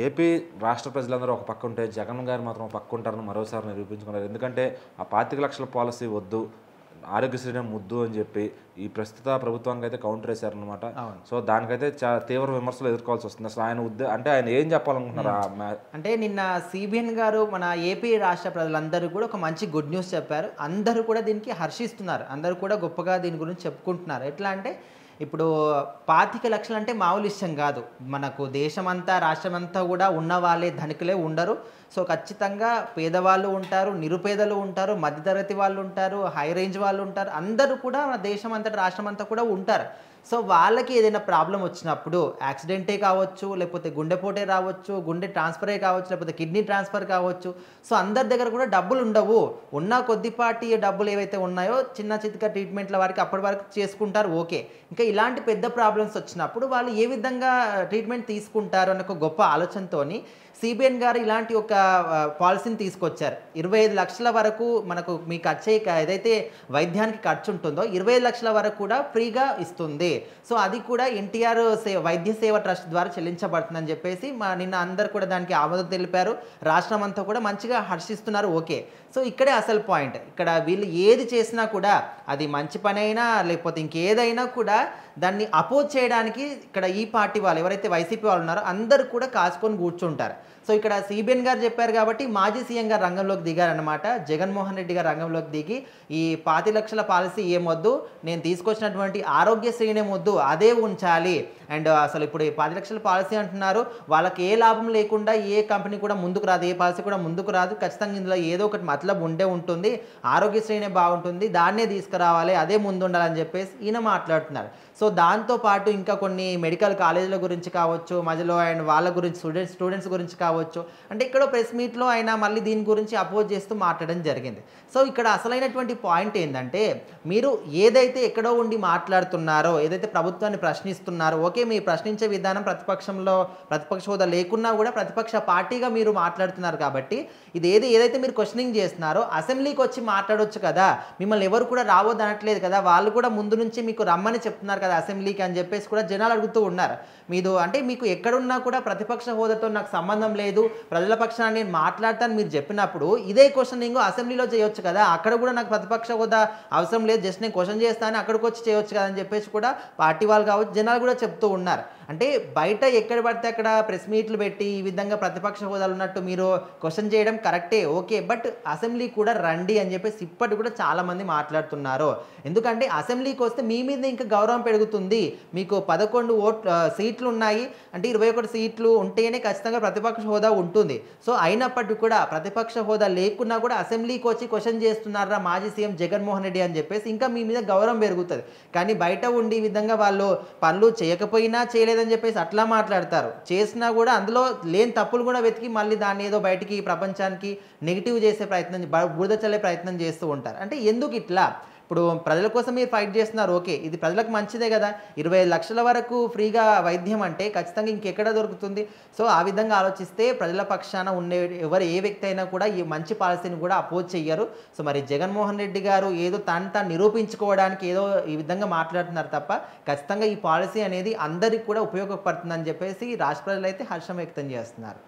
AP రాష్ట్ర ప్రజలందరూ ఒక పక్క ఉంటే, జగన్ గారు మాత్రం ఒక పక్క ఉంటారని మరోసారి నిరూపించుకున్నారు. ఎందుకంటే, ఆ 25,00,000 పాలసీ వద్దు, ఆరోగ్యశ్రీనే ముద్దు అని చెప్పి, ఈ ప్రస్తుత ప్రభుత్వానికైతే కౌంటర్ ఏశారనమాట. అవును. సో, దానికైతే తీవ్ర విమర్శలు ఎదుర్కోవాల్సొస్తుంది. అసలు అంటే ఆయన ఏం చెప్పాలనుకుంటున్నారు? అంటే నిన్న సిబిఎన్ గారు మన ఏపీ రాష్ట్ర ప్రజలందరూ కూడా ఒక మంచి గుడ్ న్యూస్ చెప్పారు. అందరూ కూడా దీనికి హర్షిస్తున్నారు. అందరూ కూడా గొప్పగా దీని గురించి చెప్పుకుంటున్నారు. ఎట్లా అంటే ఇప్పుడు 25,00,000 అంటే మామూలు విషయం కాదు. మనకు దేశమంతా, రాష్ట్రమంతా కూడా ఉన్నవాళ్ళే ధనికులే ఉండరు. సో, ఖచ్చితంగా పేదవాళ్ళు ఉంటారు, నిరుపేదలు ఉంటారు, మధ్యతరగతి వాళ్ళు ఉంటారు, హై రేంజ్ వాళ్ళు ఉంటారు. అందరూ కూడా మన దేశం అంతటా, రాష్ట్రం అంతా కూడా ఉంటారు. సో, వాళ్ళకి ఏదైనా ప్రాబ్లమ్ వచ్చినప్పుడు యాక్సిడెంటే కావచ్చు, లేకపోతే గుండెపోటే రావచ్చు, గుండె ట్రాన్స్ఫరే కావచ్చు, లేకపోతే కిడ్నీ ట్రాన్స్ఫర్ కావచ్చు. సో, అందరి దగ్గర కూడా డబ్బులు ఉండవు. ఉన్న కొద్దిపాటి డబ్బులు ఏవైతే ఉన్నాయో చిన్న చితక ట్రీట్మెంట్ల వారికి అప్పటి వరకు చేసుకుంటారు, ఓకే. ఇంకా ఇలాంటి పెద్ద ప్రాబ్లమ్స్ వచ్చినప్పుడు వాళ్ళు ఏ విధంగా ట్రీట్మెంట్ తీసుకుంటారు అనే ఒక గొప్ప ఆలోచనతోని సిబిఎన్ గారు ఇలాంటి ఒక పాలసీని తీసుకొచ్చారు. 25,00,000 వరకు మనకు మీ ఏదైతే వైద్యానికి ఖర్చు ఉంటుందో 25,00,000 వరకు కూడా ఫ్రీగా ఇస్తుంది. సో, అది కూడా ఎన్టీఆర్ వైద్య సేవ ట్రస్ట్ ద్వారా చెల్లించబడుతుందని చెప్పేసి నిన్న అందరు కూడా దానికి ఆమోదం తెలిపారు. రాష్ట్రం అంతా కూడా మంచిగా హర్షిస్తున్నారు, ఓకే. సో, ఇక్కడే అసలు పాయింట్. ఇక్కడ వీళ్ళు ఏది చేసినా కూడా అది మంచి పనైనా లేకపోతే ఇంకేదైనా కూడా దాన్ని అపోజ్ చేయడానికి ఇక్కడ ఈ పార్టీ వాళ్ళు ఎవరైతే వైసీపీ వాళ్ళు ఉన్నారో అందరూ కూడా కాసుకొని కూర్చుంటారు. సో, ఇక్కడ సిబిఎన్ గారు చెప్పారు కాబట్టి మాజీ సీఎం గారు రంగంలోకి దిగారనమాట. జగన్మోహన్ రెడ్డి గారు రంగంలోకి దిగి ఈ 25,00,000 పాలసీ ఏమొద్దు, నేను తీసుకొచ్చినటువంటి ఆరోగ్యశ్రీనే మొద్దు, అదే ఉంచాలి. అండ్ అసలు ఇప్పుడు ఈ 10,00,000 పాలసీ అంటున్నారు, వాళ్ళకి ఏ లాభం లేకుండా ఏ కంపెనీ కూడా ముందుకు రాదు, ఏ పాలసీ కూడా ముందుకు రాదు. ఖచ్చితంగా ఇందులో ఏదో ఒకటి మతలబ్ ఉండే ఉంటుంది. ఆరోగ్యశ్రీనే బాగుంటుంది, దాన్నే తీసుకురావాలి, అదే ముందు ఉండాలని చెప్పేసి ఈయన మాట్లాడుతున్నారు. సో, దాంతోపాటు ఇంకా కొన్ని మెడికల్ కాలేజీల గురించి కావచ్చు, మధ్యలో అండ్ వాళ్ళ గురించి స్టూడెంట్స్ గురించి కావచ్చు, అంటే ఇక్కడ ప్రెస్ మీట్లో ఆయన మళ్ళీ దీని గురించి అపోజ్ చేస్తూ మాట్లాడడం జరిగింది. సో, ఇక్కడ అసలైనటువంటి పాయింట్ ఏంటంటే, మీరు ఏదైతే ఎక్కడో ఉండి మాట్లాడుతున్నారో, ఏదైతే ప్రభుత్వాన్ని ప్రశ్నిస్తున్నారో, ఓకే, మీరు ప్రశ్నించే విధానం ప్రతిపక్ష హోదా లేకున్నా కూడా ప్రతిపక్ష పార్టీగా మీరు మాట్లాడుతున్నారు కాబట్టి ఏదైతే మీరు క్వశ్చనింగ్ చేస్తున్నారో అసెంబ్లీకి వచ్చి మాట్లాడొచ్చు కదా, మిమ్మల్ని ఎవరు కూడా రావద్దు అనట్లేదు కదా, వాళ్ళు కూడా ముందు నుంచి మీకు రమ్మని చెప్తున్నారు కదా అసెంబ్లీకి అని చెప్పేసి కూడా జనాలు అడుగుతూ ఉన్నారు. మీకు ఎక్కడున్నా కూడా ప్రతిపక్ష హోదాతో నాకు సంబంధం లేదు, ప్రజల పక్షాన్ని నేను మాట్లాడతాను మీరు చెప్పినప్పుడు ఇదే క్వశ్చనింగ్ అసెంబ్లీలో చేయొచ్చు కదా, అక్కడ కూడా నాకు ప్రతిపక్ష హోదా అవసరం లేదు, జస్ట్ నేను క్వశ్చన్ చేస్తాను అక్కడికి వచ్చి చేయొచ్చు కదా అని చెప్పేసి కూడా పార్టీ వాళ్ళు కావచ్చు, జనాలు కూడా చెప్తూ ఉన్నారు. అంటే బయట ఎక్కడ పడితే అక్కడ ప్రెస్ మీట్లు పెట్టి ఈ విధంగా ప్రతిపక్ష హోదాలు ఉన్నట్టు మీరు క్వశ్చన్ చేయడం కరెక్టే, ఓకే. బట్ అసెంబ్లీ కూడా రండి అని చెప్పేసి ఇప్పటి కూడా చాలామంది మాట్లాడుతున్నారు. ఎందుకంటే అసెంబ్లీకి వస్తే మీ మీద ఇంకా గౌరవం పెరుగుతుంది. మీకు 11 సీట్లు ఉన్నాయి అంటే 21 సీట్లు ఉంటేనే ఖచ్చితంగా ప్రతిపక్ష హోదా ఉంటుంది. సో, అయినప్పటికీ కూడా ప్రతిపక్ష హోదా లేకున్నా కూడా అసెంబ్లీకి వచ్చి క్వశ్చన్ చేస్తున్నారా మాజీ సీఎం జగన్మోహన్ రెడ్డి అని చెప్పేసి ఇంకా మీ మీద గౌరవం పెరుగుతుంది. కానీ బయట ఉండి ఈ విధంగా వాళ్ళు పనులు చేయకపోయినా చేయలేదని చెప్పేసి అట్లా మాట్లాడతారు. చేసినా కూడా అందులో లేని తప్పులు కూడా వెతికి మళ్ళీ దాన్ని ఏదో బయటికి ప్రపంచానికి నెగిటివ్ చేసే ప్రయత్నం, బురద చల్లే ప్రయత్నం చేస్తూ ఉంటారు. అంటే ఎందుకు ఇట్లా? ఇప్పుడు ప్రజల కోసం మీరు ఫైట్ చేస్తున్నారు, ఓకే, ఇది ప్రజలకు మంచిదే కదా. 25,00,000 వరకు ఫ్రీగా వైద్యం అంటే ఖచ్చితంగా ఇంకెక్కడ దొరుకుతుంది? సో, ఆ విధంగా ఆలోచిస్తే ప్రజల పక్షాన ఉండే ఏ వ్యక్తి అయినా కూడా ఈ మంచి పాలసీని కూడా అపోజ్ చెయ్యరు. సో, మరి జగన్మోహన్ రెడ్డి గారు ఏదో తాను నిరూపించుకోవడానికి ఏదో ఈ విధంగా మాట్లాడుతున్నారు తప్ప ఖచ్చితంగా ఈ పాలసీ అనేది అందరికీ కూడా ఉపయోగపడుతుందని చెప్పేసి రాష్ట్ర ప్రజలు అయితే హర్షం వ్యక్తం చేస్తున్నారు.